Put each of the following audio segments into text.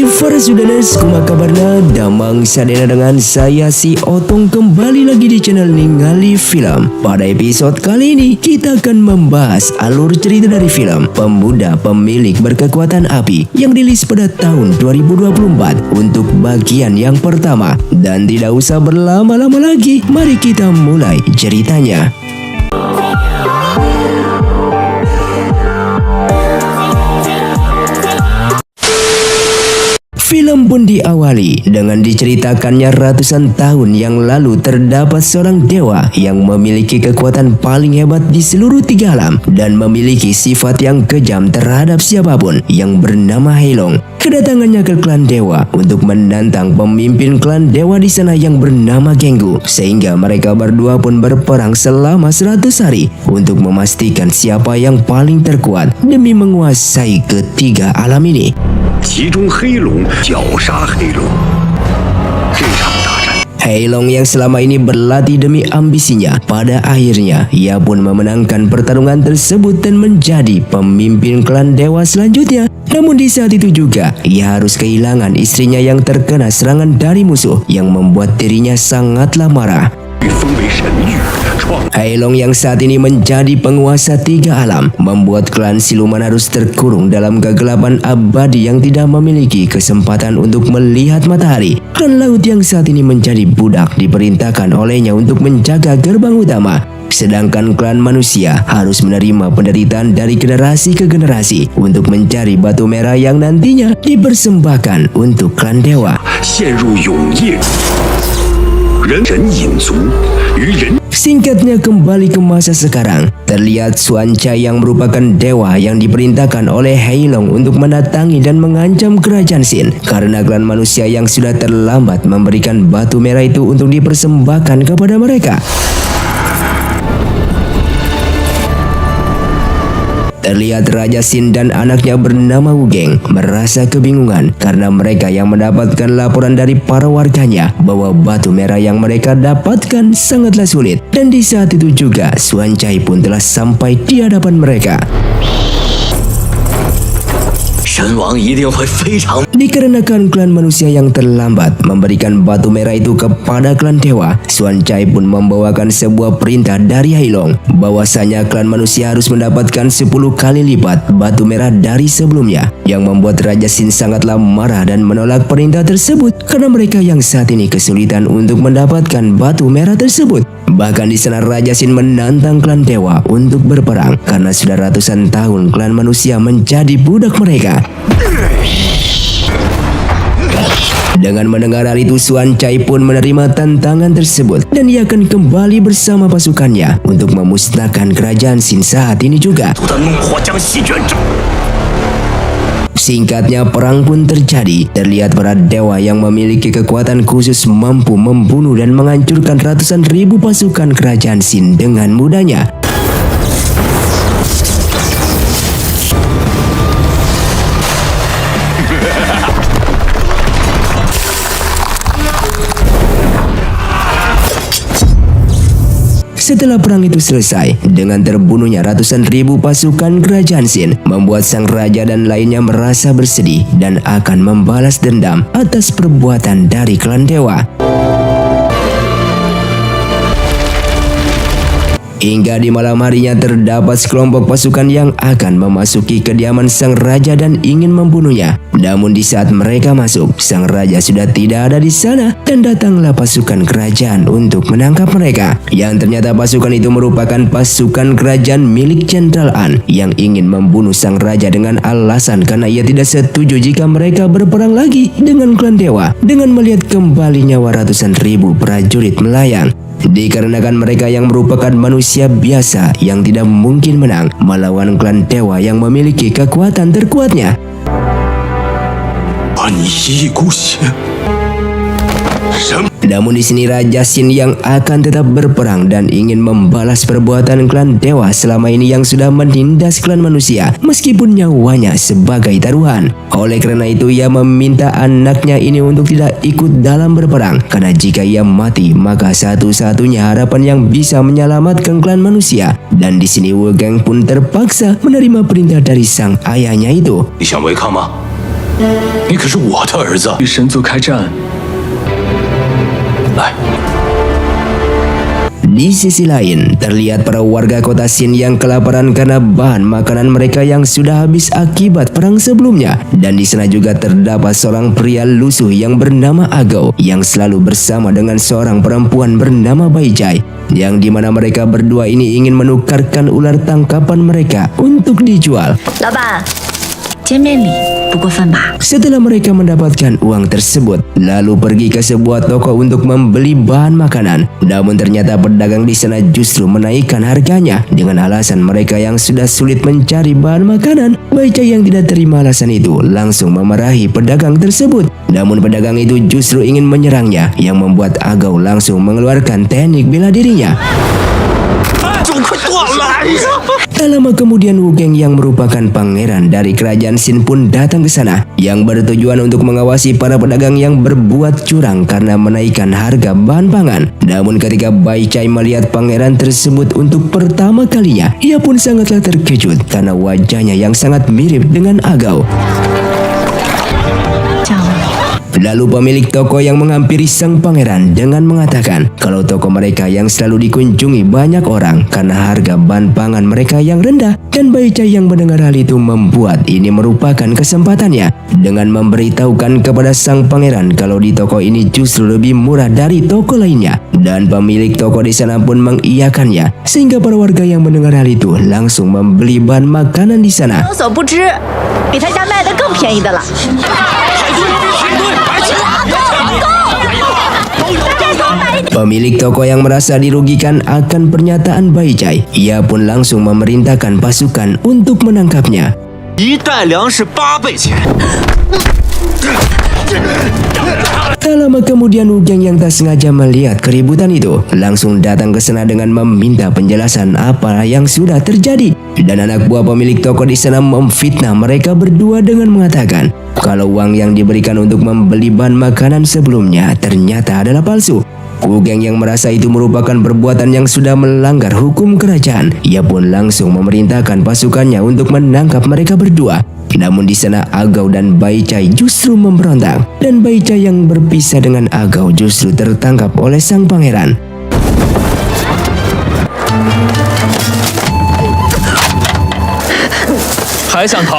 Hai para sudanas, kumaha kabarna? Damang sadena dengan saya si Otong kembali lagi di channel Ningali Film. Pada episode kali ini kita akan membahas alur cerita dari film Pemuda Pemilik Berkekuatan Api yang rilis pada tahun 2024 untuk bagian yang pertama. Dan tidak usah berlama-lama lagi, mari kita mulai ceritanya. Film pun diawali dengan diceritakannya ratusan tahun yang lalu terdapat seorang dewa yang memiliki kekuatan paling hebat di seluruh tiga alam dan memiliki sifat yang kejam terhadap siapapun yang bernama Heilong. Kedatangannya ke klan dewa untuk menantang pemimpin klan dewa di sana yang bernama Genggu, sehingga mereka berdua pun berperang selama 100 hari untuk memastikan siapa yang paling terkuat demi menguasai ketiga alam ini. 其中黑龙绞杀黑龙，这场大战。 Heilong yang selama ini berlatih demi ambisinya, pada akhirnya ia pun memenangkan pertarungan tersebut dan menjadi pemimpin klan dewa selanjutnya. Namun di saat itu juga ia harus kehilangan istrinya yang terkena serangan dari musuh yang membuat dirinya sangatlah marah. Heilong yang saat ini menjadi penguasa tiga alam membuat klan siluman harus terkurung dalam kegelapan abadi yang tidak memiliki kesempatan untuk melihat matahari. Klan laut yang saat ini menjadi budak diperintahkan olehnya untuk menjaga gerbang utama. Sedangkan klan manusia harus menerima penderitaan dari generasi ke generasi untuk mencari batu merah yang nantinya dipersembahkan untuk klan dewa. Singkatnya kembali ke masa sekarang, terlihat Xuancha yang merupakan dewa yang diperintahkan oleh Heilong untuk mendatangi dan mengancam kerajaan Xin karena klan manusia yang sudah terlambat memberikan batu merah itu untuk dipersembahkan kepada mereka. Terlihat Raja Xin dan anaknya bernama Wugeng merasa kebingungan karena mereka yang mendapatkan laporan dari para warganya bahwa batu merah yang mereka dapatkan sangatlah sulit. Dan di saat itu juga Xuanchai pun telah sampai di hadapan mereka. Dikarenakan klan manusia yang terlambat memberikan batu merah itu kepada klan dewa, Xuanchai pun membawakan sebuah perintah dari Heilong bahwasanya klan manusia harus mendapatkan 10 kali lipat batu merah dari sebelumnya, yang membuat Raja Xin sangatlah marah dan menolak perintah tersebut karena mereka yang saat ini kesulitan untuk mendapatkan batu merah tersebut. Bahkan di sana Raja Xin menantang klan dewa untuk berperang karena sudah ratusan tahun klan manusia menjadi budak mereka. Dengan mendengar hal itu, Xuanchai pun menerima tantangan tersebut dan ia akan kembali bersama pasukannya untuk memusnahkan kerajaan Xin saat ini juga. Singkatnya perang pun terjadi. Terlihat para dewa yang memiliki kekuatan khusus mampu membunuh dan menghancurkan ratusan ribu pasukan kerajaan Xin dengan mudahnya. Setelah perang itu selesai, dengan terbunuhnya ratusan ribu pasukan kerajaan Xin, membuat sang raja dan lainnya merasa bersedih dan akan membalas dendam atas perbuatan dari klan dewa. Hingga di malam harinya terdapat sekelompok pasukan yang akan memasuki kediaman sang raja dan ingin membunuhnya. Namun di saat mereka masuk, sang raja sudah tidak ada di sana dan datanglah pasukan kerajaan untuk menangkap mereka. Yang ternyata pasukan itu merupakan pasukan kerajaan milik Jenderal An yang ingin membunuh sang raja dengan alasan karena ia tidak setuju jika mereka berperang lagi dengan klan dewa dengan melihat kembali nyawa ratusan ribu prajurit melayang. Dikarenakan mereka yang merupakan manusia biasa yang tidak mungkin menang melawan klan dewa yang memiliki kekuatan terkuatnya. Namun di sini Raja Xin yang akan tetap berperang dan ingin membalas perbuatan klan dewa selama ini yang sudah menindas klan manusia meskipun nyawanya sebagai taruhan. Oleh karena itu ia meminta anaknya ini untuk tidak ikut dalam berperang karena jika ia mati maka satu-satunya harapan yang bisa menyelamatkan klan manusia. Dan di sini Wugeng pun terpaksa menerima perintah dari sang ayahnya itu. 你可是我的儿子，与神族开战。来。 Di sisi lain, terlihat para warga kota Xin yang kelaparan karena bahan makanan mereka yang sudah habis akibat perang sebelumnya. Dan di sana juga terdapat seorang pria lusuh yang bernama Agao yang selalu bersama dengan seorang perempuan bernama Baicai, yang dimana mereka berdua ini ingin menukarkan ular tangkapan mereka untuk dijual. 老板，见面礼不过分吧？ Setelah mereka mendapatkan uang tersebut, lalu pergi ke sebuah toko untuk membeli bahan makanan. Namun ternyata pedagang di sana justru menaikkan harganya dengan alasan mereka yang sudah sulit mencari bahan makanan. Baicai yang tidak terima alasan itu langsung memarahi pedagang tersebut. Namun pedagang itu justru ingin menyerangnya, yang membuat Agao langsung mengeluarkan teknik bela dirinya. Tak lama kemudian Wu Geng yang merupakan pangeran dari kerajaan Xin pun datang ke sana, yang bertujuan untuk mengawasi para pedagang yang berbuat curang karena menaikkan harga bahan pangan. Namun ketika Baicai melihat pangeran tersebut untuk pertama kalinya, ia pun sangatlah terkejut karena wajahnya yang sangat mirip dengan Agao. Lalu pemilik toko yang menghampiri sang pangeran dengan mengatakan kalau toko mereka yang selalu dikunjungi banyak orang karena harga bahan pangan mereka yang rendah. Dan Baicai yang mendengar hal itu membuat ini merupakan kesempatannya dengan memberitahukan kepada sang pangeran kalau di toko ini justru lebih murah dari toko lainnya. Dan pemilik toko di sana pun mengiyakannya, sehingga para warga yang mendengar hal itu langsung membeli bahan makanan di sana. 有所不知，比他家卖的更便宜的了。 Pemilik toko yang merasa dirugikan akan pernyataan Baicai, ia pun langsung memerintahkan pasukan untuk menangkapnya. 1袋粮食8倍钱。 Tak lama kemudian Wu Geng yang tak sengaja melihat keributan itu langsung datang ke sana dengan meminta penjelasan apa yang sudah terjadi. Dan anak buah pemilik toko di sana memfitnah mereka berdua dengan mengatakan kalau uang yang diberikan untuk membeli bahan makanan sebelumnya ternyata adalah palsu. Wu Geng yang merasa itu merupakan perbuatan yang sudah melanggar hukum kerajaan, ia pun langsung memerintahkan pasukannya untuk menangkap mereka berdua. Namun di sana Agao dan Baicai justru memberontak, dan Baicai yang berpisah dengan Agao justru tertangkap oleh sang pangeran.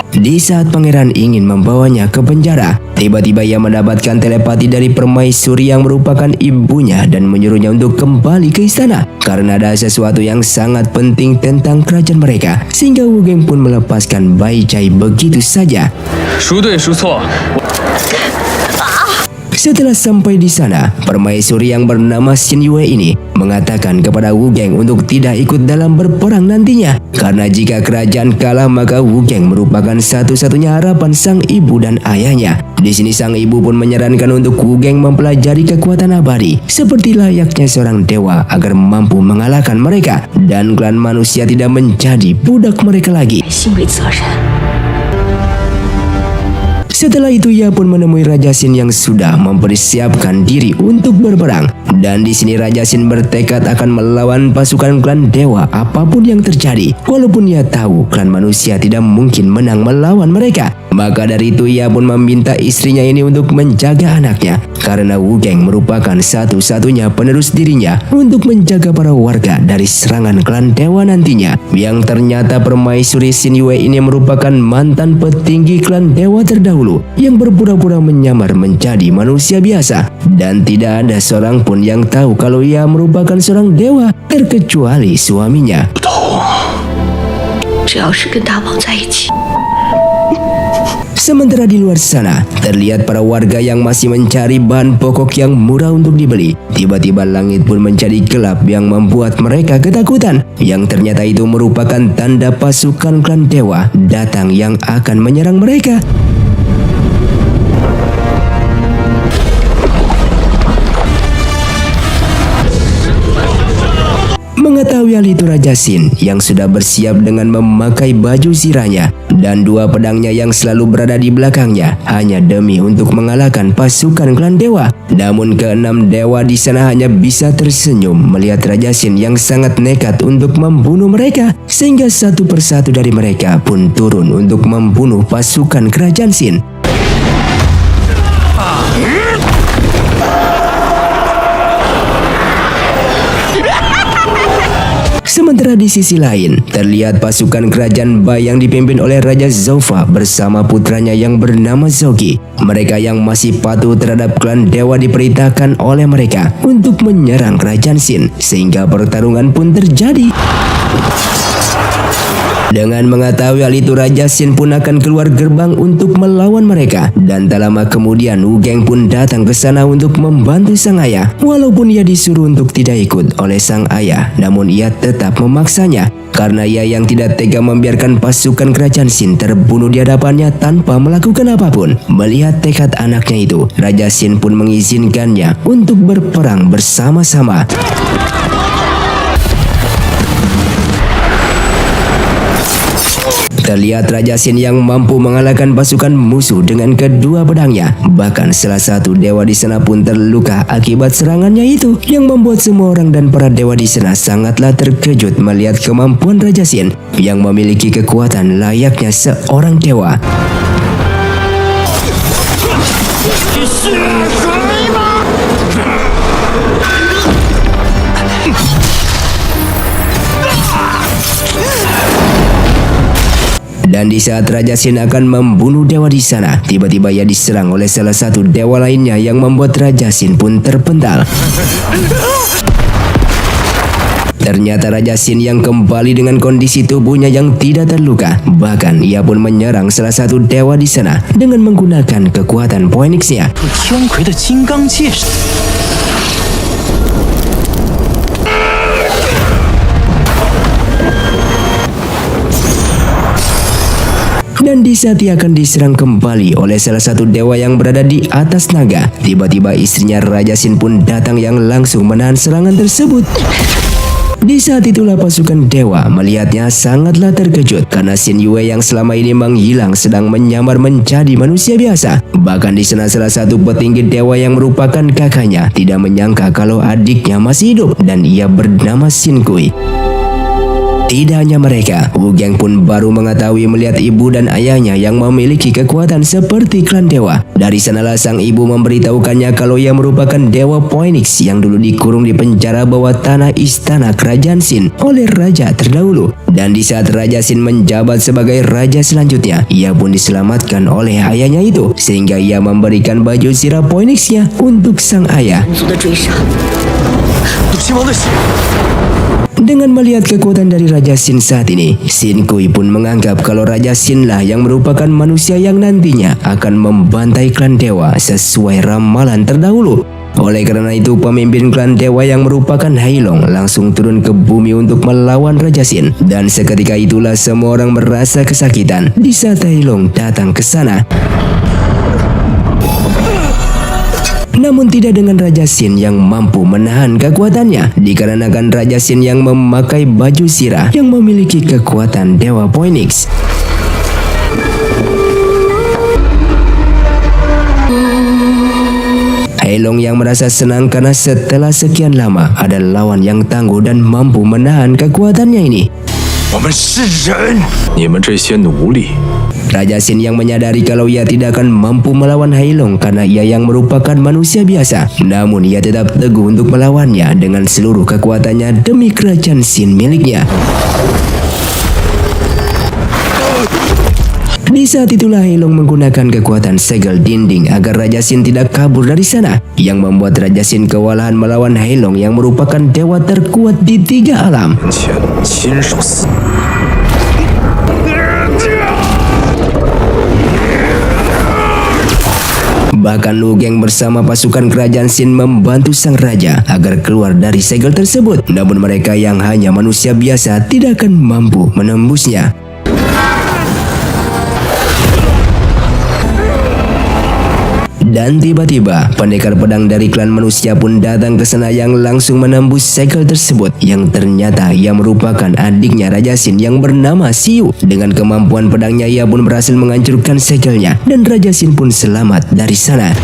Di saat pangeran ingin membawanya ke penjara, tiba-tiba ia mendapatkan telepati dari permaisuri yang merupakan ibunya dan menyuruhnya untuk kembali ke istana karena ada sesuatu yang sangat penting tentang kerajaan mereka. Sehingga Wu Geng pun melepaskan Baicai begitu saja. 孰对孰错？ Setelah sampai di sana, permaisuri yang bernama Xin Yue ini mengatakan kepada Wu Geng untuk tidak ikut dalam berperang nantinya, karena jika kerajaan kalah maka Wu Geng merupakan satu-satunya harapan sang ibu dan ayahnya. Di sini sang ibu pun menyarankan untuk Wu Geng mempelajari kekuatan abadi seperti layaknya seorang dewa agar mampu mengalahkan mereka dan klan manusia tidak menjadi budak mereka lagi. 心为责任。 Setelah itu ia pun menemui Raja Xin yang sudah mempersiapkan diri untuk berperang. Dan di sini Raja Xin bertekad akan melawan pasukan klan dewa apapun yang terjadi. Walaupun ia tahu klan manusia tidak mungkin menang melawan mereka. Maka dari itu ia pun meminta istrinya ini untuk menjaga anaknya. Karena Wu Geng merupakan satu-satunya penerus dirinya untuk menjaga para warga dari serangan klan dewa nantinya. Yang ternyata permaisuri Xin Yue ini merupakan mantan petinggi klan dewa terdahulu yang berpura-pura menyamar menjadi manusia biasa, dan tidak ada seorang pun yang tahu kalau ia merupakan seorang dewa terkecuali suaminya. 只要是跟大王在一起。 Sementara di luar sana, terlihat para warga yang masih mencari bahan pokok yang murah untuk dibeli. Tiba-tiba langit pun menjadi gelap yang membuat mereka ketakutan. Yang ternyata itu merupakan tanda pasukan klan dewa datang yang akan menyerang mereka. Mengetahui hal itu Raja Xin yang sudah bersiap dengan memakai baju zirahnya dan dua pedangnya yang selalu berada di belakangnya hanya demi untuk mengalahkan pasukan klan dewa. Namun keenam dewa di sana hanya bisa tersenyum melihat Raja Xin yang sangat nekat untuk membunuh mereka, sehingga satu persatu dari mereka pun turun untuk membunuh pasukan kerajaan Xin. Sementara di sisi lain, terlihat pasukan kerajaan Bai yang dipimpin oleh Raja Zoufa bersama putranya yang bernama Zogi. Mereka yang masih patuh terhadap klan dewa diperintahkan oleh mereka untuk menyerang kerajaan Xin, sehingga pertarungan pun terjadi. Dengan mengetahui hal itu, Raja Xin pun akan keluar gerbang untuk melawan mereka. Dan tak lama kemudian Wu Geng pun datang ke sana untuk membantu sang ayah. Walaupun ia disuruh untuk tidak ikut oleh sang ayah, namun ia tetap memaksanya. Karena ia yang tidak tega membiarkan pasukan kerajaan Xin terbunuh di hadapannya tanpa melakukan apapun. Melihat tekad anaknya itu, Raja Xin pun mengizinkannya untuk berperang bersama-sama. Terlihat Raja Xin yang mampu mengalahkan pasukan musuh dengan kedua pedangnya. Bahkan salah satu dewa di sana pun terluka akibat serangannya itu, yang membuat semua orang dan para dewa di sana sangatlah terkejut melihat kemampuan Raja Xin yang memiliki kekuatan layaknya seorang dewa. Dan di saat Raja Xin akan membunuh dewa di sana, tiba-tiba ia diserang oleh salah satu dewa lainnya yang membuat Raja Xin pun terpental. Ternyata Raja Xin yang kembali dengan kondisi tubuhnya yang tidak terluka. Bahkan ia pun menyerang salah satu dewa di sana dengan menggunakan kekuatan Phoenix-nya. 天魁的金刚戒指。 Dan di saat ia akan diserang kembali oleh salah satu dewa yang berada di atas naga, tiba-tiba istrinya Raja Xin pun datang yang langsung menahan serangan tersebut. Di saat itulah pasukan dewa melihatnya sangatlah terkejut karena Xin Yue yang selama ini menghilang sedang menyamar menjadi manusia biasa. Bahkan di sana salah satu petinggi dewa yang merupakan kakaknya tidak menyangka kalau adiknya masih hidup dan ia bernama Xin Kui. Tidak hanya mereka, Wu Geng pun baru mengetahui melihat ibu dan ayahnya yang memiliki kekuatan seperti klan dewa. Dari sanalah sang ibu memberitahukannya kalau ia merupakan dewa Phoenix yang dulu dikurung di penjara bawah tanah istana kerajaan Xin oleh raja terdahulu. Dan di saat Raja Xin menjabat sebagai raja selanjutnya, ia pun diselamatkan oleh ayahnya itu, sehingga ia memberikan baju sirah Phoenix-nya untuk sang ayah. 族的追杀。 赌亲王的血。 Dengan melihat kekuatan dari Raja Xin saat ini, Xin Kui pun menganggap kalau Raja Xin lah yang merupakan manusia yang nantinya akan membantai klan dewa sesuai ramalan terdahulu. Oleh karena itu, pemimpin klan dewa yang merupakan Hailong langsung turun ke bumi untuk melawan Raja Xin. Dan seketika itulah semua orang merasa kesakitan di saat Hailong datang ke sana. Namun tidak dengan Raja Xin yang mampu menahan kekuatannya, dikarenakan Raja Xin yang memakai baju sirah yang memiliki kekuatan Dewa Phoenix. Hailong yang merasa senang karena setelah sekian lama ada lawan yang tangguh dan mampu menahan kekuatannya ini. 我们是人，你们这些奴隶。 Raja Xin yang menyadari kalau ia tidak akan mampu melawan Hailong karena ia yang merupakan manusia biasa. Namun ia tetap teguh untuk melawannya dengan seluruh kekuatannya demi kerajaan Xin miliknya. Di saat itulah Hailong menggunakan kekuatan segel dinding agar Raja Xin tidak kabur dari sana, yang membuat Raja Xin kewalahan melawan Hailong yang merupakan dewa terkuat di 3 alam. 前亲手撕。 Bahkan Lu Geng bersama pasukan kerajaan Xin membantu sang raja agar keluar dari segel tersebut. Namun mereka yang hanya manusia biasa tidak akan mampu menembusnya. Dan tiba-tiba pendekar pedang dari klan manusia pun datang ke sana yang langsung menembus segel tersebut, yang ternyata ia merupakan adiknya Raja Xin yang bernama Xiu. Dengan kemampuan pedangnya ia pun berhasil menghancurkan segelnya dan Raja Xin pun selamat dari sana.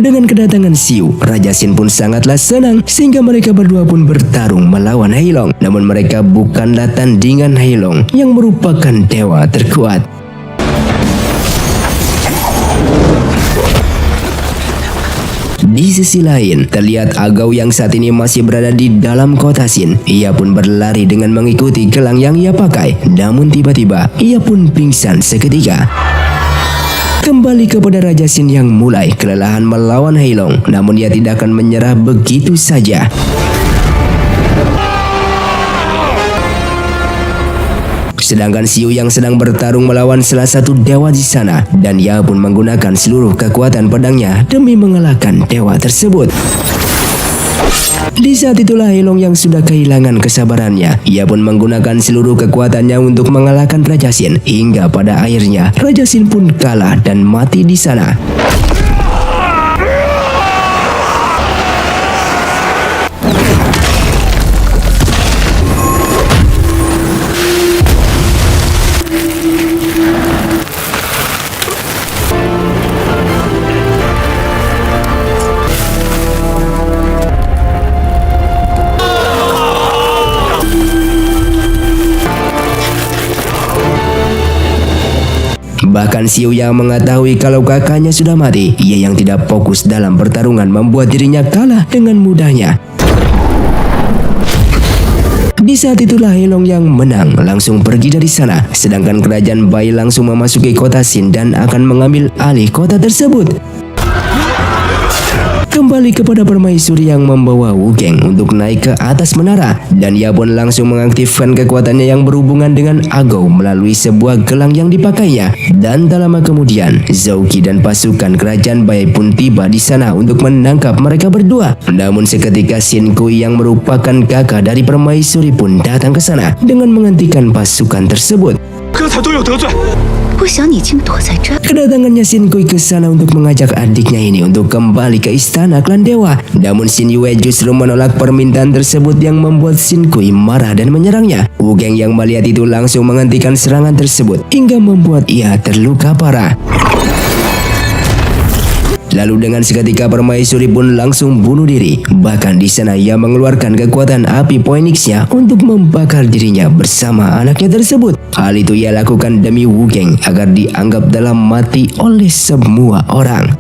Dengan kedatangan Xiu, Raja Xin pun sangatlah senang sehingga mereka berdua pun bertarung melawan Hailong. Namun mereka bukanlah tandingan Hailong yang merupakan dewa terkuat. Di sisi lain, terlihat Agau yang saat ini masih berada di dalam kota Xin. Ia pun berlari dengan mengikuti gelang yang ia pakai. Namun tiba-tiba, ia pun pingsan seketika. Kembali kepada Raja Xin yang mulai kelelahan melawan Heilong. Namun ia tidak akan menyerah begitu saja. Sedangkan Xiu yang sedang bertarung melawan salah satu dewa di sana, dan ia pun menggunakan seluruh kekuatan pedangnya demi mengalahkan dewa tersebut. Di saat itulah Heilong yang sudah kehilangan kesabarannya. Ia pun menggunakan seluruh kekuatannya untuk mengalahkan Raja Xin, hingga pada akhirnya Raja Xin pun kalah dan mati di sana. Bahkan Xiu yang mengetahui kalau kakaknya sudah mati, ia yang tidak fokus dalam pertarungan membuat dirinya kalah dengan mudahnya. Di saat itulah Heilong yang menang langsung pergi dari sana, sedangkan kerajaan Bai langsung memasuki kota Xin dan akan mengambil alih kota tersebut. Kembali kepada permaisuri yang membawa Wu Geng untuk naik ke atas menara, dan ia pun langsung mengaktifkan kekuatannya yang berhubungan dengan Agau melalui sebuah gelang yang dipakainya. Dan tak lama kemudian, Zhou Qi dan pasukan kerajaan Bai pun tiba di sana untuk menangkap mereka berdua. Namun seketika Xin Kui yang merupakan kakak dari permaisuri pun datang ke sana dengan menghentikan pasukan tersebut. Kedatangannya Xin Kui ke sana untuk mengajak adiknya ini untuk kembali ke istana klan dewa. Namun Xin Yue justru menolak permintaan tersebut yang membuat Xin Kui marah dan menyerangnya. Wu Geng yang melihat itu langsung menghentikan serangan tersebut hingga membuat ia terluka parah. Lalu dengan seketika permaisuri pun langsung bunuh diri. Bahkan di sana ia mengeluarkan kekuatan api Phoenix-nya untuk membakar dirinya bersama anaknya tersebut. Hal itu ia lakukan demi Wu Geng agar dianggap dalam mati oleh semua orang.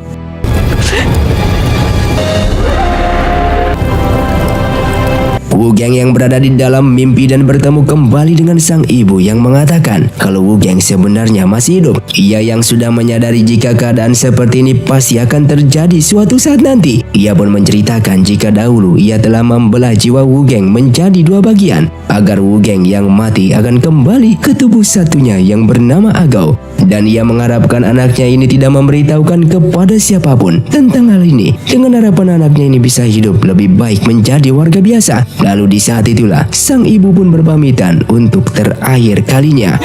Wu Geng yang berada di dalam mimpi dan bertemu kembali dengan sang ibu yang mengatakan kalau Wu Geng sebenarnya masih hidup. Ia yang sudah menyadari jika keadaan seperti ini pasti akan terjadi suatu saat nanti. Ia pun menceritakan jika dahulu ia telah membelah jiwa Wu Geng menjadi dua bagian agar Wu Geng yang mati akan kembali ke tubuh satunya yang bernama Agau. Dan ia mengharapkan anaknya ini tidak memberitahukan kepada siapapun tentang hal ini, dengan harapan anaknya ini bisa hidup lebih baik menjadi warga biasa. Lalu di saat itulah sang ibu pun berpamitan untuk terakhir kalinya.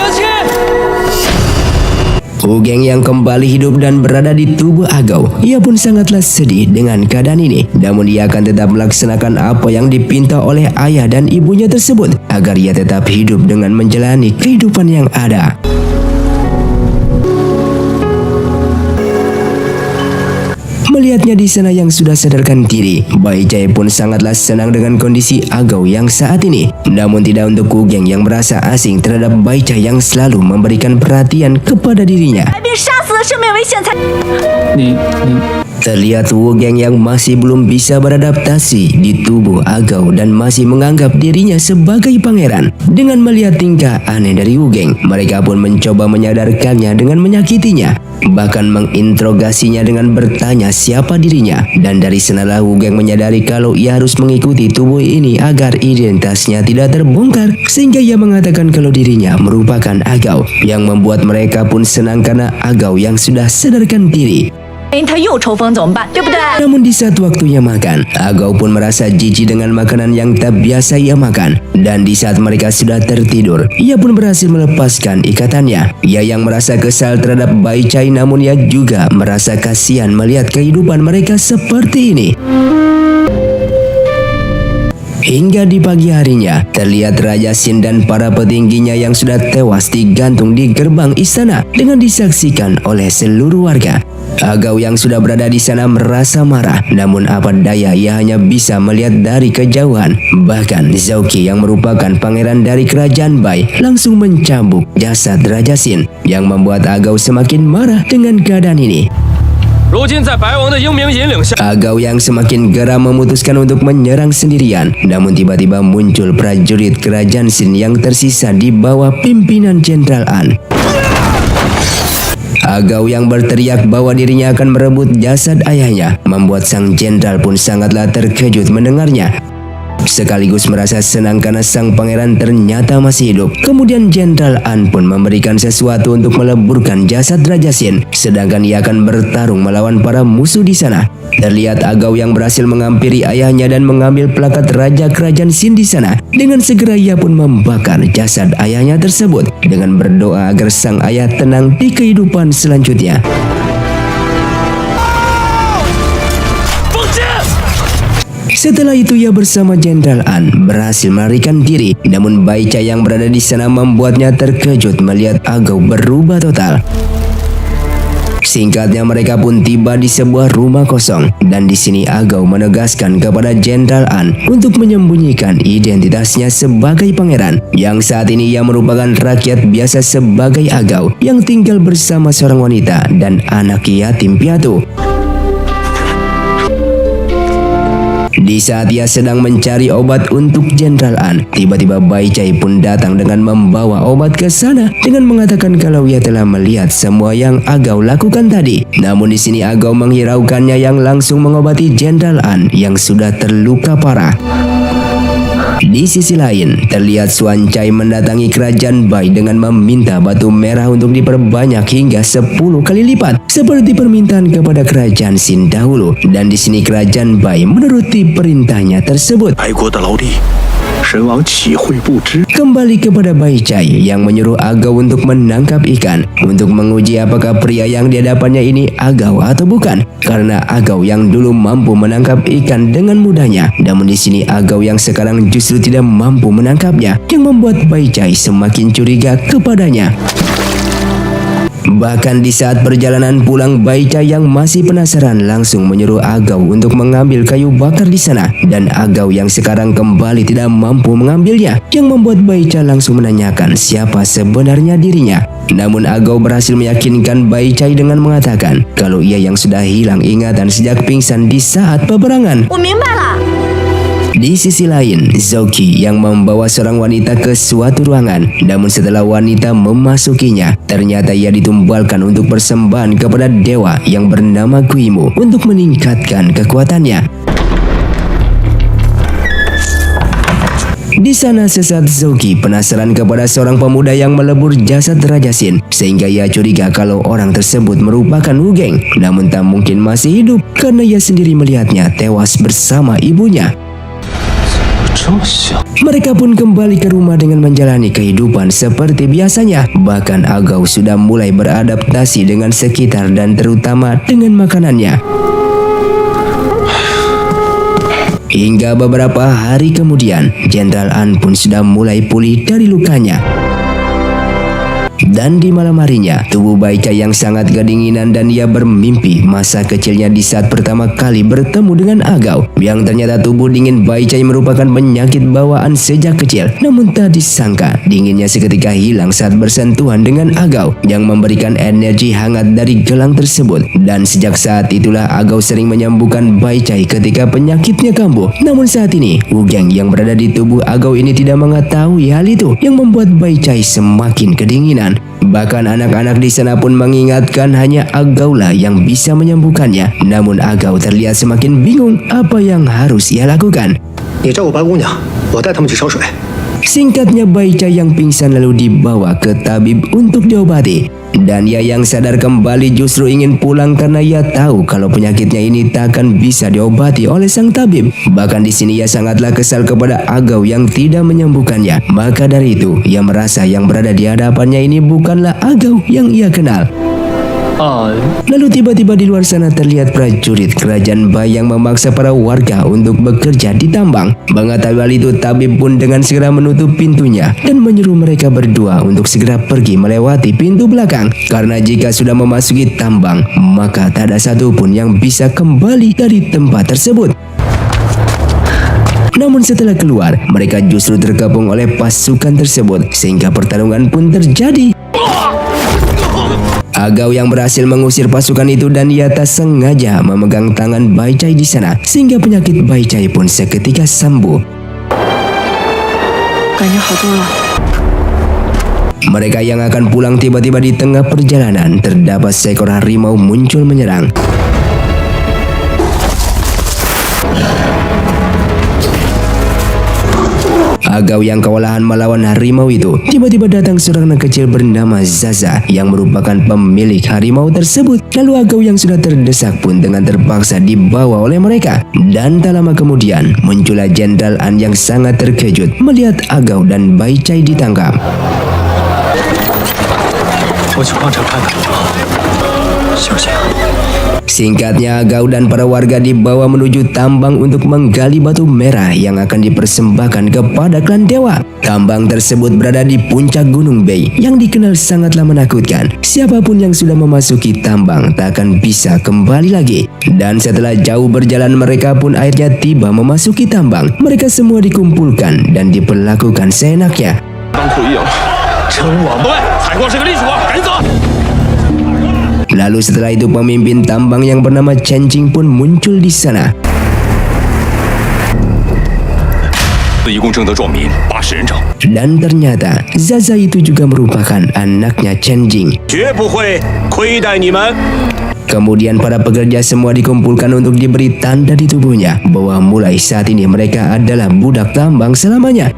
Wu Geng yang kembali hidup dan berada di tubuh Agau, ia pun sangatlah sedih dengan keadaan ini. Namun ia akan tetap melaksanakan apa yang dipinta oleh ayah dan ibunya tersebut agar ia tetap hidup dengan menjalani kehidupan yang ada. Melihatnya di sana yang sudah sadarkan diri, Bai Jai pun sangatlah senang dengan kondisi Agau yang saat ini. Namun tidak untuk Wu Geng yang merasa asing terhadap Bai Jai yang selalu memberikan perhatian kepada dirinya. Terlihat Wu Geng yang masih belum bisa beradaptasi di tubuh Agau dan masih menganggap dirinya sebagai pangeran. Dengan melihat tingkah aneh dari Wu Geng, mereka pun mencoba menyadarkannya dengan menyakitinya, bahkan menginterogasinya dengan bertanya siapa dirinya. Dan dari sanalah Wu Geng menyadari kalau ia harus mengikuti tubuh ini agar identitasnya tidak terbongkar, sehingga ia mengatakan kalau dirinya merupakan Agau, yang membuat mereka pun senang karena Agau yang sudah sadarkan diri. Namun di saat waktunya makan, Agau pun merasa jijik dengan makanan yang tak biasa ia makan. Dan di saat mereka sudah tertidur, ia pun berhasil melepaskan ikatannya. Ia yang merasa kesal terhadap Bai Jai, namun ia juga merasa kasihan melihat kehidupan mereka seperti ini. Hingga di pagi harinya, terlihat Raja Xin dan para petingginya yang sudah tewas digantung di gerbang istana dengan disaksikan oleh seluruh warga. Agau yang sudah berada di sana merasa marah, namun apa daya ia hanya bisa melihat dari kejauhan. Bahkan Zhou Qi yang merupakan pangeran dari kerajaan Bai langsung mencambuk jasad Raja Xin, yang membuat Agau semakin marah dengan keadaan ini. 如今在白王的英明引领下， Agau yang semakin geram memutuskan untuk menyerang sendirian. Namun tiba-tiba muncul prajurit kerajaan Sin yang tersisa di bawah pimpinan Jenderal An. Agau yang berteriak bahwa dirinya akan merebut jasad ayahnya membuat sang jenderal pun sangatlah terkejut mendengarnya. Sekaligus merasa senang karena sang pangeran ternyata masih hidup. Kemudian Jenderal An pun memberikan sesuatu untuk meleburkan jasad Raja Sin, sedangkan ia akan bertarung melawan para musuh di sana. Terlihat Agau yang berhasil menghampiri ayahnya dan mengambil plakat Raja Kerajaan Sin di sana. Dengan segera ia pun membakar jasad ayahnya tersebut dengan berdoa agar sang ayah tenang di kehidupan selanjutnya. Setelah itu ia bersama Jenderal An berhasil melarikan diri. Namun Baicha yang berada di sana membuatnya terkejut melihat Agau berubah total. Singkatnya mereka pun tiba di sebuah rumah kosong dan di sini Agau menegaskan kepada Jenderal An untuk menyembunyikan identitasnya sebagai pangeran, yang saat ini ia merupakan rakyat biasa sebagai Agau yang tinggal bersama seorang wanita dan anak yatim piatu. Di saat ia sedang mencari obat untuk Jenderal An, tiba-tiba Baichai pun datang dengan membawa obat ke sana dengan mengatakan kalau ia telah melihat semua yang Agau lakukan tadi. Namun di sini Agau menghiraukannya yang langsung mengobati Jenderal An yang sudah terluka parah. Di sisi lain, terlihat Xuan Cai mendatangi kerajaan Bai dengan meminta batu merah untuk diperbanyak hingga 10 kali lipat seperti permintaan kepada kerajaan Sin dahulu. Dan di sini kerajaan Bai menuruti perintahnya tersebut. 白国的老弟，神王岂会不知？ Kembali kepada Baichai yang menyuruh Agau untuk menangkap ikan untuk menguji apakah pria yang di hadapannya ini Agau atau bukan. Karena Agau yang dulu mampu menangkap ikan dengan mudahnya, namun di sini Agau yang sekarang justru tidak mampu menangkapnya, yang membuat Baichai semakin curiga kepadanya. Bahkan di saat perjalanan pulang, Baichai yang masih penasaran langsung menyuruh Agau untuk mengambil kayu bakar di sana, dan Agau yang sekarang kembali tidak mampu mengambilnya, yang membuat Baichai langsung menanyakan siapa sebenarnya dirinya. Namun Agau berhasil meyakinkan Baichai dengan mengatakan kalau ia yang sudah hilang ingatan sejak pingsan di saat peperangan. 我明白了。 Di sisi lain, Zouki yang membawa seorang wanita ke suatu ruangan. Namun setelah wanita memasukinya, ternyata ia ditumbalkan untuk persembahan kepada dewa yang bernama Guimu untuk meningkatkan kekuatannya. Di sana sesat Zouki penasaran kepada seorang pemuda yang melebur jasad Raja Sin, sehingga ia curiga kalau orang tersebut merupakan Wu Geng. Namun tak mungkin masih hidup karena ia sendiri melihatnya tewas bersama ibunya. Mereka pun kembali ke rumah dengan menjalani kehidupan seperti biasanya. Bahkan Agau sudah mulai beradaptasi dengan sekitar dan terutama dengan makanannya. Hingga beberapa hari kemudian, Jenderal An pun sudah mulai pulih dari lukanya. Dan di malam harinya, tubuh Baichai yang sangat kedinginan dan ia bermimpi masa kecilnya di saat pertama kali bertemu dengan Agau. Yang ternyata tubuh dingin Baichai merupakan penyakit bawaan sejak kecil. Namun tak disangka, dinginnya seketika hilang saat bersentuhan dengan Agau yang memberikan energi hangat dari gelang tersebut. Dan sejak saat itulah Agau sering menyembuhkan Baichai ketika penyakitnya kambuh. Namun saat ini, Wu Geng yang berada di tubuh Agau ini tidak mengetahui hal itu, yang membuat Baichai semakin kedinginan. Bahkan anak-anak di sana pun mengingatkan hanya Agau lah yang bisa menyembuhkannya. Namun Agau terlihat semakin bingung apa yang harus ia lakukan. 你照顾白姑娘，我带他们去烧水。 Singkatnya Baichai yang pingsan lalu dibawa ke tabib untuk diobati. Dan ia yang sadar kembali justru ingin pulang karena ia tahu kalau penyakitnya ini tak akan bisa diobati oleh sang tabib. Bahkan di sini ia sangatlah kesal kepada Agau yang tidak menyembuhkannya. Maka dari itu ia merasa yang berada di hadapannya ini bukanlah Agau yang ia kenal. Lalu tiba-tiba di luar sana terlihat prajurit kerajaan Bai yang memaksa para warga untuk bekerja di tambang. Mengetahui hal itu, tabib pun dengan segera menutup pintunya dan menyuruh mereka berdua untuk segera pergi melewati pintu belakang. Karena jika sudah memasuki tambang, maka tak ada satupun yang bisa kembali dari tempat tersebut. Namun setelah keluar, mereka justru tergabung oleh pasukan tersebut sehingga pertarungan pun terjadi. Agao yang berhasil mengusir pasukan itu dan ia tak sengaja memegang tangan Bai Chai di sana sehingga penyakit Bai Chai pun seketika sembuh. 感觉好多了。 Mereka yang akan pulang tiba-tiba di tengah perjalanan terdapat seekor harimau muncul menyerang. Agao yang kewalahan melawan harimau itu, tiba-tiba datang seorang anak kecil bernama Zaza yang merupakan pemilik harimau tersebut. Lalu Agao yang sudah terdesak pun dengan terpaksa dibawa oleh mereka. Dan tak lama kemudian muncullah Jenderal An yang sangat terkejut melihat Agao dan Bai Chai ditangkap. 我去矿场看看，行不行？ Singkatnya, Agao dan para warga dibawa menuju tambang untuk menggali batu merah yang akan dipersembahkan kepada klan dewa. Tambang tersebut berada di puncak Gunung Bei yang dikenal sangatlah menakutkan. Siapapun yang sudah memasuki tambang tak akan bisa kembali lagi. Dan setelah jauh berjalan, mereka pun akhirnya tiba memasuki tambang. Mereka semua dikumpulkan dan diperlakukan seenaknya. 当苦役了，称王对，采矿是个利索，赶紧走。 Lalu setelah itu pemimpin tambang yang bernama Chen Jing pun muncul di sana. 一共征得壮民80人整， Dan ternyata Zaza itu juga merupakan anaknya Chen Jing. 绝不会亏待你们。 Kemudian para pekerja semua dikumpulkan untuk diberi tanda di tubuhnya bahwa mulai saat ini mereka adalah budak tambang selamanya.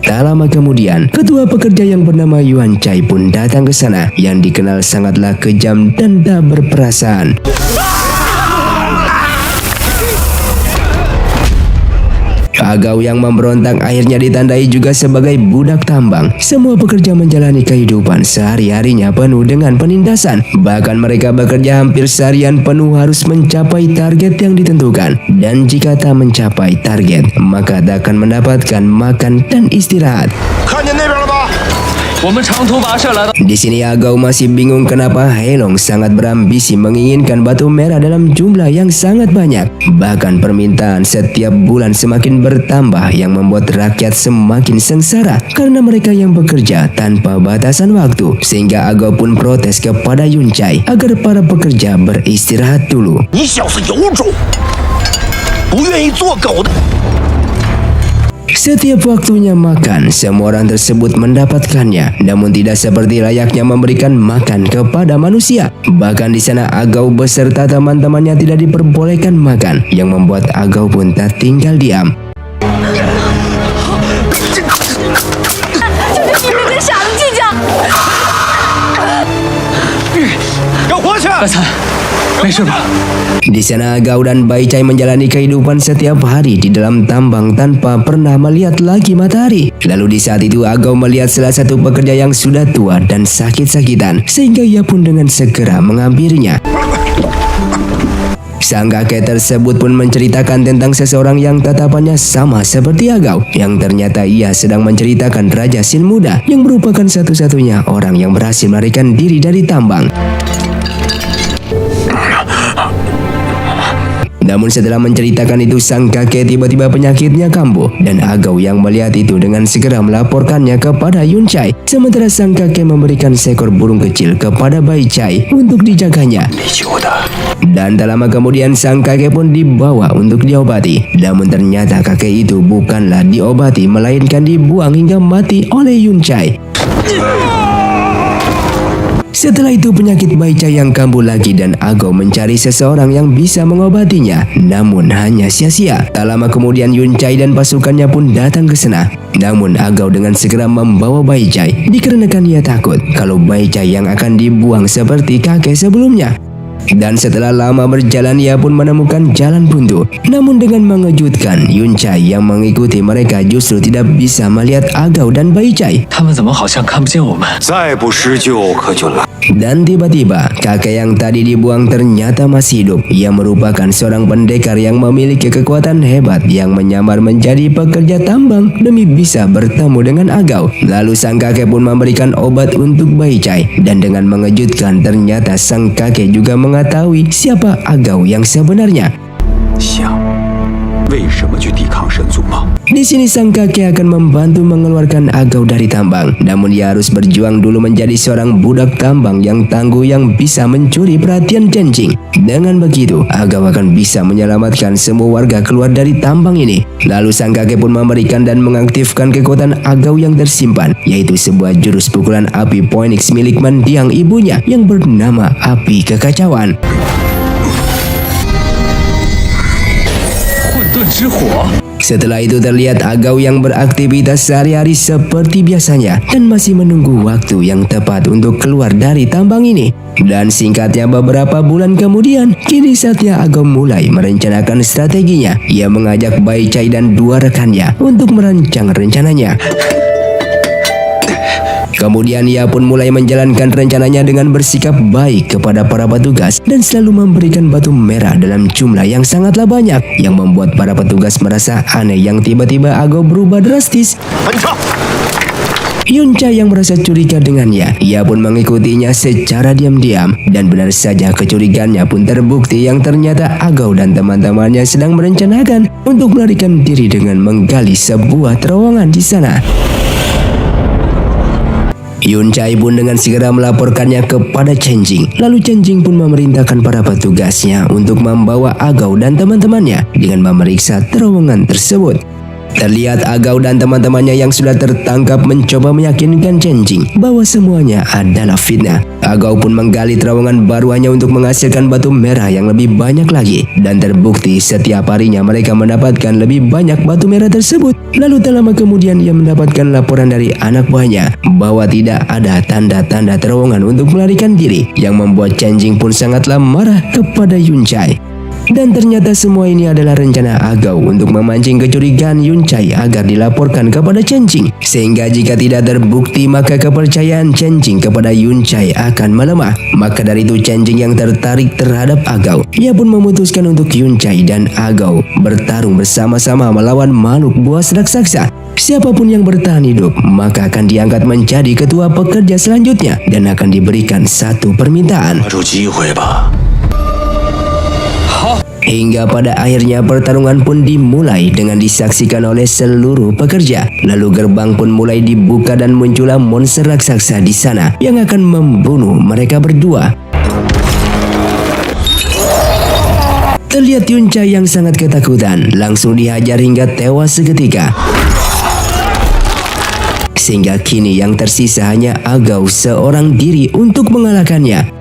Tak lama kemudian, ketua pekerja yang bernama Yuan Chai pun datang ke sana yang dikenal sangatlah kejam dan tak berperasaan. Agao yang memberontak akhirnya ditandai juga sebagai budak tambang. Semua pekerja menjalani kehidupan sehari-harinya penuh dengan penindasan. Bahkan mereka bekerja hampir seharian penuh harus mencapai target yang ditentukan. Dan jika tak mencapai target, maka tak akan mendapatkan makan dan istirahat. 看见那边了吧？ 我们长途跋涉来到。 Di sini Agao masih bingung kenapa Heilong sangat berambisi menginginkan batu merah dalam jumlah yang sangat banyak. Bahkan permintaan setiap bulan semakin bertambah yang membuat rakyat semakin sengsara karena mereka yang bekerja tanpa batasan waktu. Sehingga Agao pun protes kepada Yun Chai agar para pekerja beristirahat dulu. 你小子有种，不愿意做狗的。 Setiap waktunya makan, semua orang tersebut mendapatkannya, namun tidak seperti layaknya memberikan makan kepada manusia. Bahkan di sana Agao beserta teman-temannya tidak diperbolehkan makan, yang membuat Agao pun tak tinggal diam. 就是你们跟傻子计较。给我活下去！白菜，没事吧？ Di sana Agao dan Bai Chai menjalani kehidupan setiap hari di dalam tambang tanpa pernah melihat lagi matahari. Lalu di saat itu Agao melihat salah satu pekerja yang sudah tua dan sakit-sakitan, sehingga ia pun dengan segera menghampirinya. Sang kakek tersebut pun menceritakan tentang seseorang yang tatapannya sama seperti Agao, yang ternyata ia sedang menceritakan Raja Sin Muda yang merupakan satu-satunya orang yang berhasil melarikan diri dari tambang. Namun setelah menceritakan itu, sang kakek tiba-tiba penyakitnya kambuh dan Agao yang melihat itu dengan segera melaporkannya kepada Yun Chai. Sementara sang kakek memberikan seekor burung kecil kepada Bai Chai untuk dijaganya. Dan tak lama kemudian sang kakek pun dibawa untuk diobati. Namun ternyata kakek itu bukanlah diobati melainkan dibuang hingga mati oleh Yun Chai. Setelah itu penyakit Bai Chai yang kambuh lagi dan Agao mencari seseorang yang bisa mengobatinya. Namun hanya sia-sia. Tak lama kemudian Yun Chai dan pasukannya pun datang ke sana. Namun Agao dengan segera membawa Bai Chai dikarenakan ia takut kalau Bai Chai yang akan dibuang seperti kakek sebelumnya. Dan setelah lama berjalan ia pun menemukan jalan buntu. Namun dengan mengejutkan, Yun Chai yang mengikuti mereka justru tidak bisa melihat Agao dan Bai Chai. 他们怎么好像看不见我们？ 再不施救可就来。 Dan tiba-tiba kakek yang tadi dibuang ternyata masih hidup. Ia merupakan seorang pendekar yang memiliki kekuatan hebat yang menyamar menjadi pekerja tambang demi bisa bertemu dengan Agao. Lalu sang kakek pun memberikan obat untuk Bai Chai. Dan dengan mengejutkan ternyata sang kakek juga mengetahui siapa Agao yang sebenarnya. 为什么去抵抗神族吗？ Di sini sang kakek akan membantu mengeluarkan Agao dari tambang. Namun ia harus berjuang dulu menjadi seorang budak tambang yang tangguh yang bisa mencuri perhatian Chen-Jing. Dengan begitu, Agao akan bisa menyelamatkan semua warga keluar dari tambang ini. Lalu sang kakek pun memberikan dan mengaktifkan kekuatan Agao yang tersimpan, yaitu sebuah jurus pukulan api Phoenix milik mendiang ibunya yang bernama Api Kekacauan. 混沌之火。 Setelah itu terlihat Agao yang beraktivitas sehari-hari seperti biasanya dan masih menunggu waktu yang tepat untuk keluar dari tambang ini. Dan singkatnya beberapa bulan kemudian, kini saatnya Agao mulai merencanakan strateginya. Ia mengajak Bai Chai dan dua rekannya untuk merancang rencananya. Kemudian ia pun mulai menjalankan rencananya dengan bersikap baik kepada para petugas dan selalu memberikan batu merah dalam jumlah yang sangatlah banyak yang membuat para petugas merasa aneh yang tiba-tiba Agao berubah drastis. Yun Chai yang merasa curiga dengannya, ia pun mengikutinya secara diam-diam dan benar saja kecurigaannya pun terbukti yang ternyata Agao dan teman-temannya sedang merencanakan untuk melarikan diri dengan menggali sebuah terowongan di sana. Yun Chai pun dengan segera melaporkannya kepada Chen-Jing. Lalu Chen-Jing pun memerintahkan para petugasnya untuk membawa Agao dan teman-temannya dengan memeriksa terowongan tersebut. Terlihat Agao dan teman-temannya yang sudah tertangkap mencoba meyakinkan Chen-Jing bahwa semuanya adalah fitnah. Agao pun menggali terowongan baru hanya untuk menghasilkan batu merah yang lebih banyak lagi. Dan terbukti setiap harinya mereka mendapatkan lebih banyak batu merah tersebut. Lalu tak lama kemudian ia mendapatkan laporan dari anak buahnya bahwa tidak ada tanda-tanda terowongan untuk melarikan diri, yang membuat Chen-Jing pun sangatlah marah kepada Yun Chai. Dan ternyata semua ini adalah rencana Agao untuk memancing kecurigaan Yun Chai agar dilaporkan kepada Chen-Jing. Sehingga jika tidak terbukti maka kepercayaan Chen-Jing kepada Yun Chai akan melemah. Maka dari itu Chen-Jing yang tertarik terhadap Agao. Ia pun memutuskan untuk Yun Chai dan Agao bertarung bersama-sama melawan makhluk buas raksasa. Siapapun yang bertahan hidup maka akan diangkat menjadi ketua pekerja selanjutnya dan akan diberikan satu permintaan. Hingga pada akhirnya pertarungan pun dimulai dengan disaksikan oleh seluruh pekerja. Lalu gerbang pun mulai dibuka dan muncullah monster raksasa di sana yang akan membunuh mereka berdua. Terlihat Yun Chai yang sangat ketakutan langsung dihajar hingga tewas seketika. Sehingga kini yang tersisa hanya Agao seorang diri untuk mengalahkannya.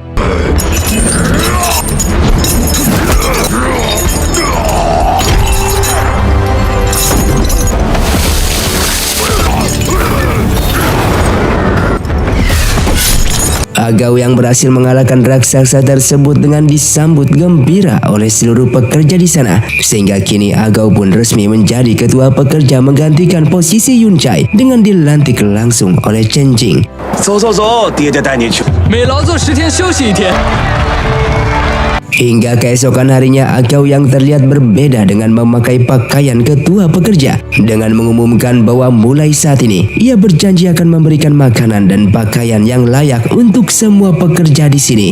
Agao yang berhasil mengalahkan raksasa tersebut dengan disambut gembira oleh seluruh pekerja di sana. Sehingga kini Agao pun resmi menjadi ketua pekerja menggantikan posisi Yun Chai dengan dilantik langsung oleh Chen-Jing. 走走走，爹爹带你去。每劳作10天，休息1天。 Hingga keesokan harinya Agao yang terlihat berbeda dengan memakai pakaian ketua pekerja. Dengan mengumumkan bahwa mulai saat ini ia berjanji akan memberikan makanan dan pakaian yang layak untuk semua pekerja di sini.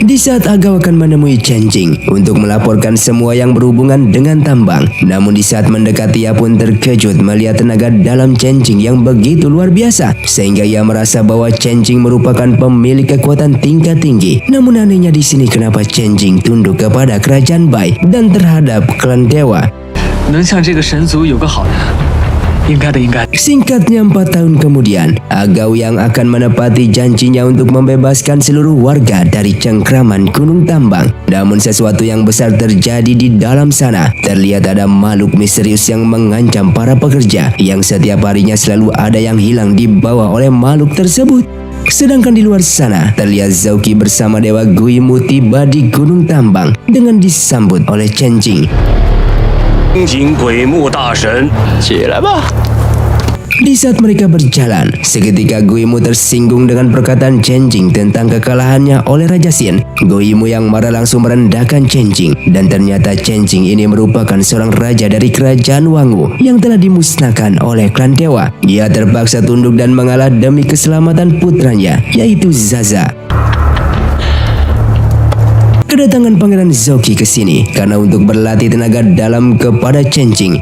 Di saat Agao akan menemui Chen-Jing untuk melaporkan semua yang berhubungan dengan tambang. Namun di saat mendekati ia pun terkejut melihat tenaga dalam Chen-Jing yang begitu luar biasa. Sehingga ia merasa bahwa Chen-Jing merupakan pemilik kekuatan tingkat tinggi. Namun anehnya di sini kenapa Chen-Jing tunduk kepada kerajaan Bai dan terhadap klan dewa. 能向这个神族有个好的，应该的，应该的。 Singkatnya 4 tahun kemudian, Agao yang akan menepati janjinya untuk membebaskan seluruh warga dari cengkraman Gunung Tambang. Namun sesuatu yang besar terjadi di dalam sana. Terlihat ada makhluk misterius yang mengancam para pekerja, yang setiap harinya selalu ada yang hilang dibawa oleh makhluk tersebut. Sedangkan di luar sana, terlihat Zhouqi bersama Dewa Guimu tiba di Gunung Tambang dengan disambut oleh Chen-Jing. 金鬼木大神， 起来吧。 Di saat mereka berjalan, seketika Guimu tersinggung dengan perkataan Chen-Jing tentang kekalahannya oleh Raja Xin. Guimu yang marah langsung merendahkan Chen-Jing, dan ternyata Chen-Jing ini merupakan seorang raja dari kerajaan Wangu yang telah dimusnahkan oleh klan dewa. Ia terpaksa tunduk dan mengalah demi keselamatan putranya, yaitu Zaza. Kedatangan Pangeran Zouki ke sini karena untuk berlatih tenaga dalam kepada Chen Jing.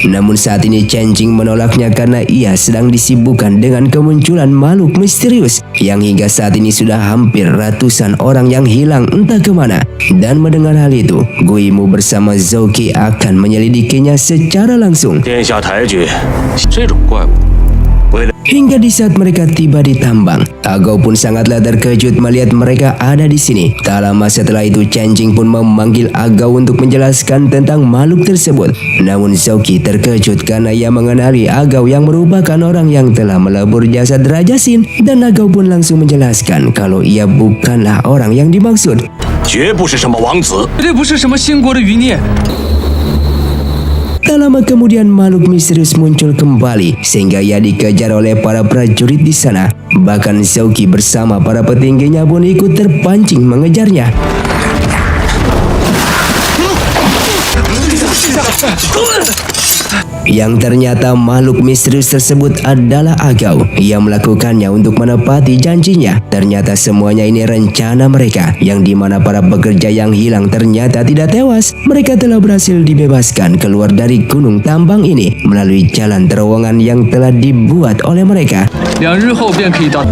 Namun saat ini Chen Jing menolaknya karena ia sedang disibukkan dengan kemunculan makhluk misterius yang hingga saat ini sudah hampir ratusan orang yang hilang entah kemana. Dan mendengar hal itu, Guimu bersama Zouki akan menyelidikinya secara langsung. 殿下抬举这种怪物， Hingga di saat mereka tiba di tambang, Agao pun sangatlah terkejut melihat mereka ada di sini. Tak lama setelah itu, Chen Jing pun memanggil Agao untuk menjelaskan tentang makhluk tersebut. Namun Zouki terkejut karena ia mengenali Agao yang merupakan orang yang telah melebur jasad Raja Xin, dan Agao pun langsung menjelaskan kalau ia bukanlah orang yang dimaksud. 绝不是什么王子。 绝对不是什么兴国的余孽。 Tak lama kemudian makhluk misterius muncul kembali sehingga ia dikejar oleh para prajurit di sana. Bahkan Zouki bersama para petingginya pun ikut terpancing mengejarnya. Yang ternyata makhluk misterius tersebut adalah Agao. Ia melakukannya untuk menepati janjinya. Ternyata semuanya ini rencana mereka, yang dimana para pekerja yang hilang ternyata tidak tewas. Mereka telah berhasil dibebaskan keluar dari gunung tambang ini melalui jalan terowongan yang telah dibuat oleh mereka. 2日后便可以到。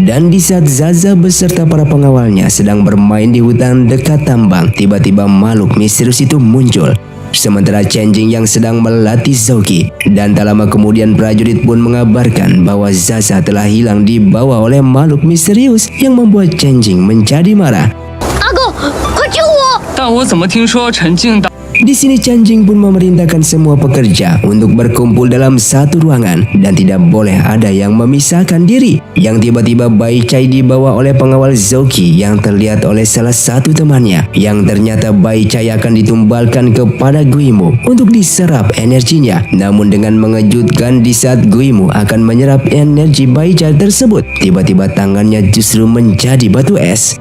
Dan di saat Zaza beserta para pengawalnya sedang bermain di hutan dekat tambang, tiba-tiba makhluk misterius itu muncul. Sementara Chen Jing yang sedang melatih Zouki, dan tak lama kemudian prajurit pun mengabarkan bahwa Zaza telah hilang dibawa oleh makhluk misterius yang membuat Chen Jing menjadi marah. 阿狗，快救我！ 但我怎么听说陈静大？ Di sini Chen Jing pun memerintahkan semua pekerja untuk berkumpul dalam satu ruangan dan tidak boleh ada yang memisahkan diri. Yang tiba-tiba Bai Chai dibawa oleh pengawal Zouki yang terlihat oleh salah satu temannya. Yang ternyata Bai Chai akan ditumbalkan kepada Guimu untuk diserap energinya. Namun dengan mengejutkan, di saat Guimu akan menyerap energi Bai Chai tersebut, tiba-tiba tangannya justru menjadi batu es.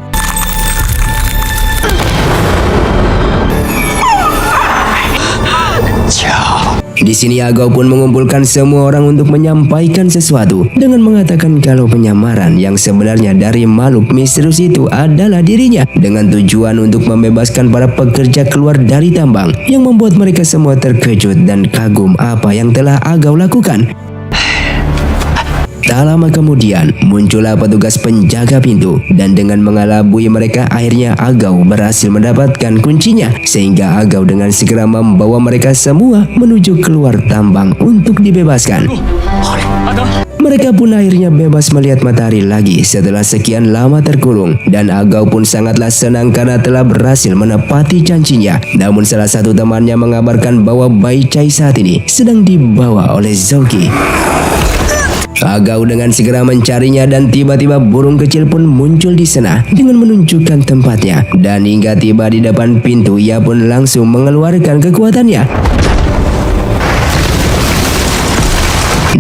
Di sini Agao pun mengumpulkan semua orang untuk menyampaikan sesuatu dengan mengatakan kalau penyamaran yang sebenarnya dari makhluk misterius itu adalah dirinya, dengan tujuan untuk membebaskan para pekerja keluar dari tambang, yang membuat mereka semua terkejut dan kagum apa yang telah Agao lakukan. Tak lama kemudian muncullah petugas penjaga pintu, dan dengan mengelabui mereka akhirnya Agao berhasil mendapatkan kuncinya, sehingga Agao dengan segera membawa mereka semua menuju keluar tambang untuk dibebaskan. Mereka pun akhirnya bebas melihat matahari lagi setelah sekian lama terkurung, dan Agao pun sangatlah senang karena telah berhasil menepati janjinya. Namun salah satu temannya mengabarkan bahwa Bai Chai saat ini sedang dibawa oleh Zouki. Agao dengan segera mencarinya, dan tiba-tiba burung kecil pun muncul di sana dengan menunjukkan tempatnya, dan hingga tiba di depan pintu ia pun langsung mengeluarkan kekuatannya.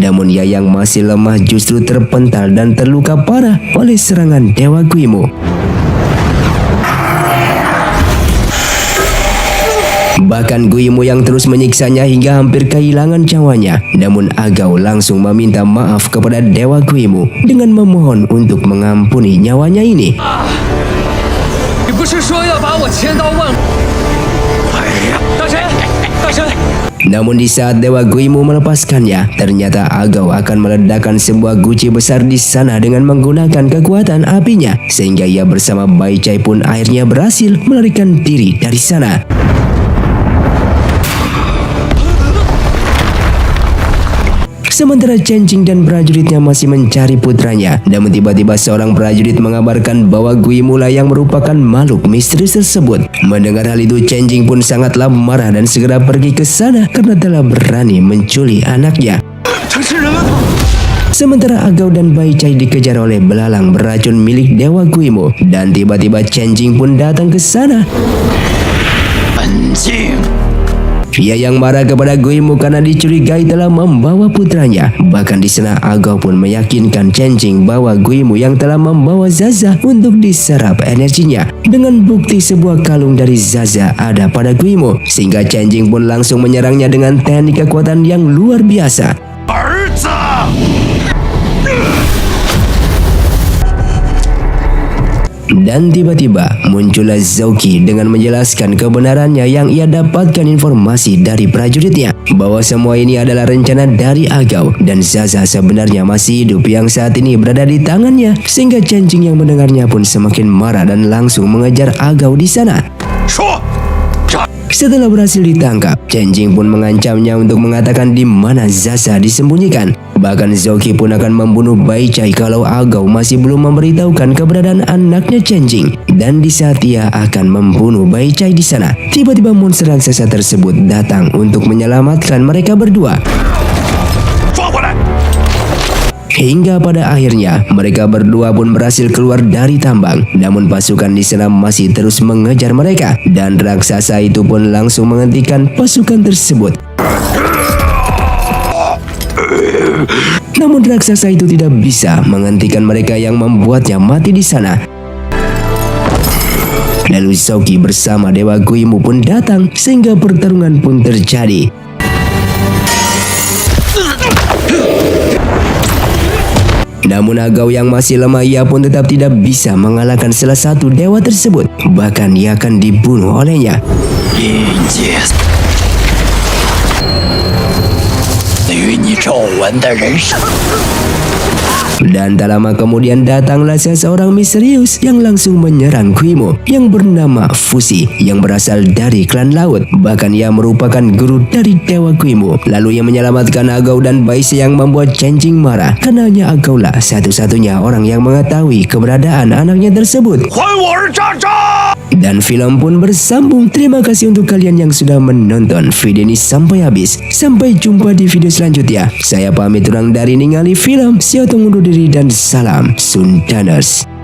Namun ia yang masih lemah justru terpental dan terluka parah oleh serangan Dewa Guimu. Bahkan Guimu yang terus menyiksanya hingga hampir kehilangan nyawanya. Namun Agao langsung meminta maaf kepada Dewa Guimu dengan memohon untuk mengampuni nyawanya ini. 你不是说要把我千刀万？大神，大神！ Namun di saat Dewa Guimu melepaskannya, ternyata Agao akan meledakkan sebuah guci besar di sana dengan menggunakan kekuatan apinya, sehingga ia bersama Bai Chai pun akhirnya berhasil melarikan diri dari sana. Sementara Chen Jing dan prajuritnya masih mencari putranya, namun tiba-tiba seorang prajurit mengabarkan bahwa Guimu lah yang merupakan makhluk misterius tersebut. Mendengar hal itu, Chen Jing pun sangatlah marah dan segera pergi ke sana karena telah berani menculik anaknya. Sementara Agao dan Bai Chai dikejar oleh belalang beracun milik Dewa Guimu, dan tiba-tiba Chen Jing pun datang ke sana. Ia yang marah kepada Guimu karena dicurigai telah membawa putranya. Bahkan di sana Agao pun meyakinkan Chen Jing bahwa Guimu yang telah membawa Zaza untuk diserap energinya, dengan bukti sebuah kalung dari Zaza ada pada Guimu, sehingga Chen Jing pun langsung menyerangnya dengan teknik kekuatan yang luar biasa. 儿子， Dan tiba-tiba muncullah Zhouqi dengan menjelaskan kebenarannya yang ia dapatkan informasi dari prajuritnya bahwa semua ini adalah rencana dari Agao dan Zaza sebenarnya masih hidup yang saat ini berada di tangannya, sehingga Chen Jing yang mendengarnya pun semakin marah dan langsung mengejar Agao di sana. 说， Setelah berhasil ditangkap, Chen Jing pun mengancamnya untuk mengatakan di mana Zaza disembunyikan. Bahkan Zhouqi pun akan membunuh Bai Chai kalau Agao masih belum memberitahukan keberadaan anaknya Chen Jing. Dan di saat ia akan membunuh Bai Chai di sana, tiba-tiba monster raksasa tersebut datang untuk menyelamatkan mereka berdua. 抓过来！ Hingga pada akhirnya mereka berdua pun berhasil keluar dari tambang. Namun pasukan di sana masih terus mengejar mereka, dan raksasa itu pun langsung menghentikan pasukan tersebut. Namun raksasa itu tidak bisa menghentikan mereka yang membuatnya mati di sana. Lalu Zhouqi bersama Dewa Guimu pun datang sehingga pertarungan pun terjadi. Namun Agao yang masih lemah, ia pun tetap tidak bisa mengalahkan salah satu dewa tersebut. Bahkan ia akan dibunuh olehnya. 阴界，与你皱纹的人生。 Dan tak lama kemudian datanglah seseorang misterius yang langsung menyerang Guimu yang bernama Fushi yang berasal dari klan laut. Bahkan ia merupakan guru dari Dewa Guimu. Lalu ia menyelamatkan Agao dan Bai Chai yang membuat Chen Jing marah, karena hanya Agao lah satu-satunya orang yang mengetahui keberadaan anaknya tersebut. 还我儿渣渣！ Dan film pun bersambung. Terima kasih untuk kalian yang sudah menonton video ini sampai habis. Sampai jumpa di video selanjutnya. Saya pamit undur diri, ningali film. Saya undur diri dan salam Sundaners.